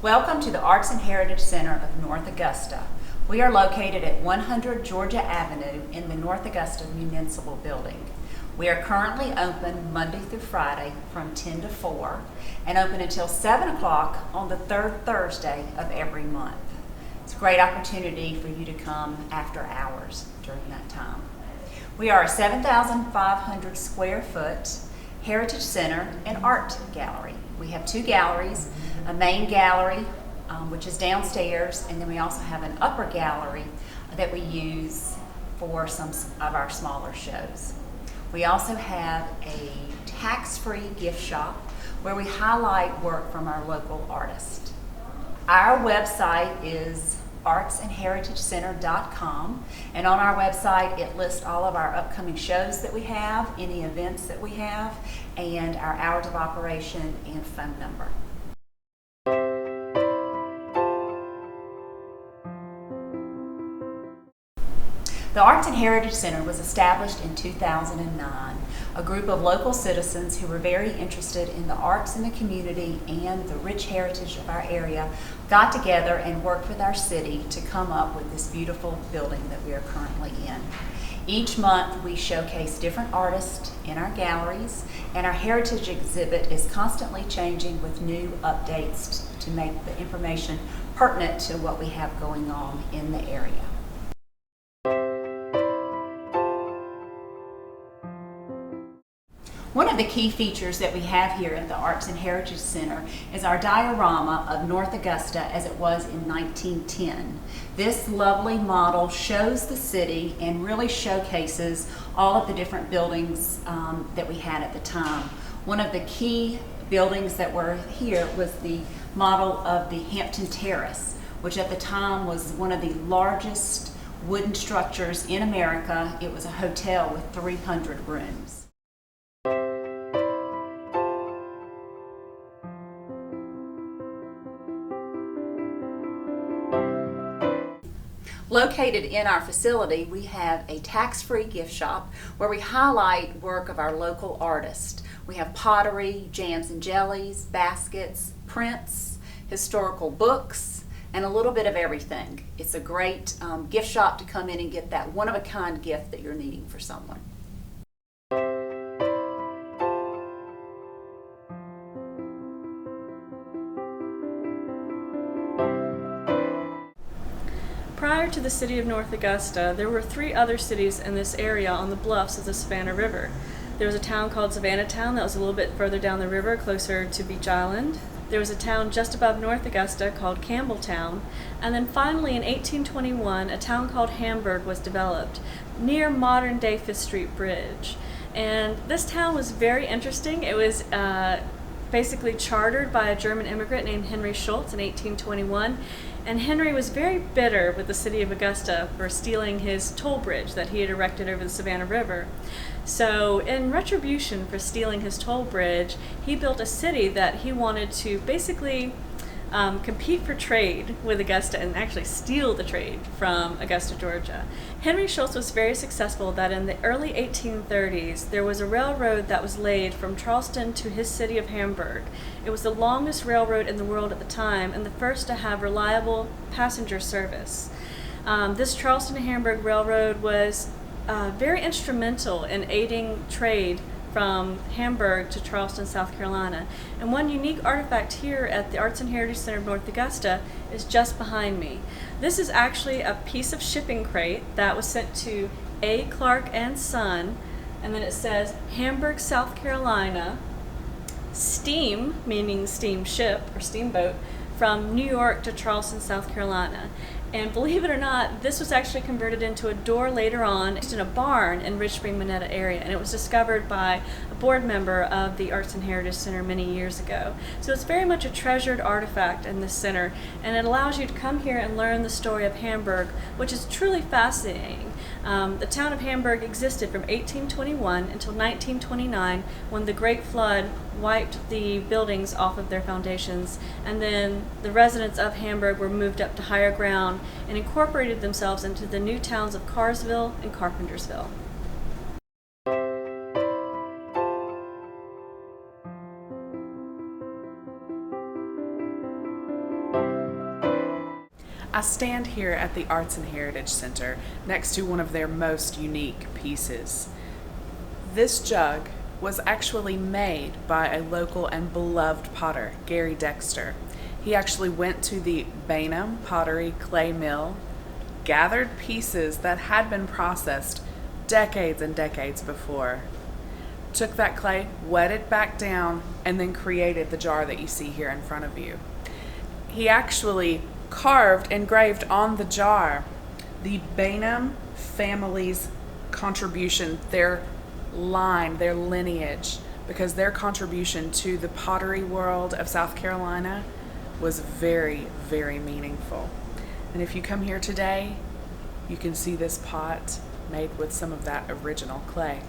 Welcome to the Arts and Heritage Center of North Augusta. We are located at 100 Georgia Avenue in the North Augusta Municipal Building. We are currently open Monday through Friday from 10 to 4 and open until 7 o'clock on the third Thursday of every month. It's a great opportunity for you to come after hours during that time. We are a 7,500 square foot heritage center and art gallery. We have two galleries, a main gallery which is downstairs, and then we also have an upper gallery that we use for some of our smaller shows. We also have a tax-free gift shop where we highlight work from our local artists. Our website is artsandheritagecenter.com, and on our website it lists all of our upcoming shows that we have, any events that we have, and our hours of operation and phone number. The Arts and Heritage Center was established in 2009. A group of local citizens who were very interested in the arts in the community and the rich heritage of our area got together and worked with our city to come up with this beautiful building that we are currently in. Each month we showcase different artists in our galleries, and our heritage exhibit is constantly changing with new updates to make the information pertinent to what we have going on in the area. One of the key features that we have here at the Arts and Heritage Center is our diorama of North Augusta as it was in 1910. This lovely model shows the city and really showcases all of the different buildings that we had at the time. One of the key buildings that were here was the model of the Hampton Terrace, which at the time was one of the largest wooden structures in America. It was a hotel with 300 rooms. Located in our facility, we have a tax-free gift shop where we highlight work of our local artists. We have pottery, jams and jellies, baskets, prints, historical books, and a little bit of everything. It's a great gift shop to come in and get that one-of-a-kind gift that you're needing for someone. Prior to the city of North Augusta, there were three other cities in this area on the bluffs of the Savannah River. There was a town called Savannah Town that was a little bit further down the river, closer to Beach Island. There was a town just above North Augusta called Campbelltown. And then finally in 1821, a town called Hamburg was developed near modern-day Fifth Street Bridge. And this town was very interesting. It was basically chartered by a German immigrant named Henry Schultz in 1821. And Henry was very bitter with the city of Augusta for stealing his toll bridge that he had erected over the Savannah River. So in retribution for stealing his toll bridge, he built a city that he wanted to basically compete for trade with Augusta and actually steal the trade from Augusta, Georgia. Henry Schultz was very successful that in the early 1830s there was a railroad that was laid from Charleston to his city of Hamburg. It was the longest railroad in the world at the time and the first to have reliable passenger service. This Charleston to Hamburg railroad was very instrumental in aiding trade from Hamburg to Charleston, South Carolina. And one unique artifact here at the Arts and Heritage Center of North Augusta is just behind me. This is actually a piece of shipping crate that was sent to A. Clark and Son, and then it says Hamburg, South Carolina, steam, meaning steamship or steamboat, from New York to Charleston, South Carolina. And believe it or not, this was actually converted into a door later on in a barn in Rich Spring, Monetta area, and it was discovered by a board member of the Arts and Heritage Center many years ago. So it's very much a treasured artifact in this center, and it allows you to come here and learn the story of Hamburg, which is truly fascinating. The town of Hamburg existed from 1821 until 1929 when the Great Flood wiped the buildings off of their foundations, and then the residents of Hamburg were moved up to higher ground and incorporated themselves into the new towns of Carsville and Carpentersville. I stand here at the Arts and Heritage Center next to one of their most unique pieces. This jug was actually made by a local and beloved potter, Gary Dexter. He actually went to the Bainham Pottery Clay Mill, gathered pieces that had been processed decades and decades before, took that clay, wet it back down, and then created the jar that you see here in front of you. He actually engraved on the jar the Bainham family's contribution, their line, their lineage, because their contribution to the pottery world of South Carolina was very, very meaningful. And if you come here today, you can see this pot made with some of that original clay.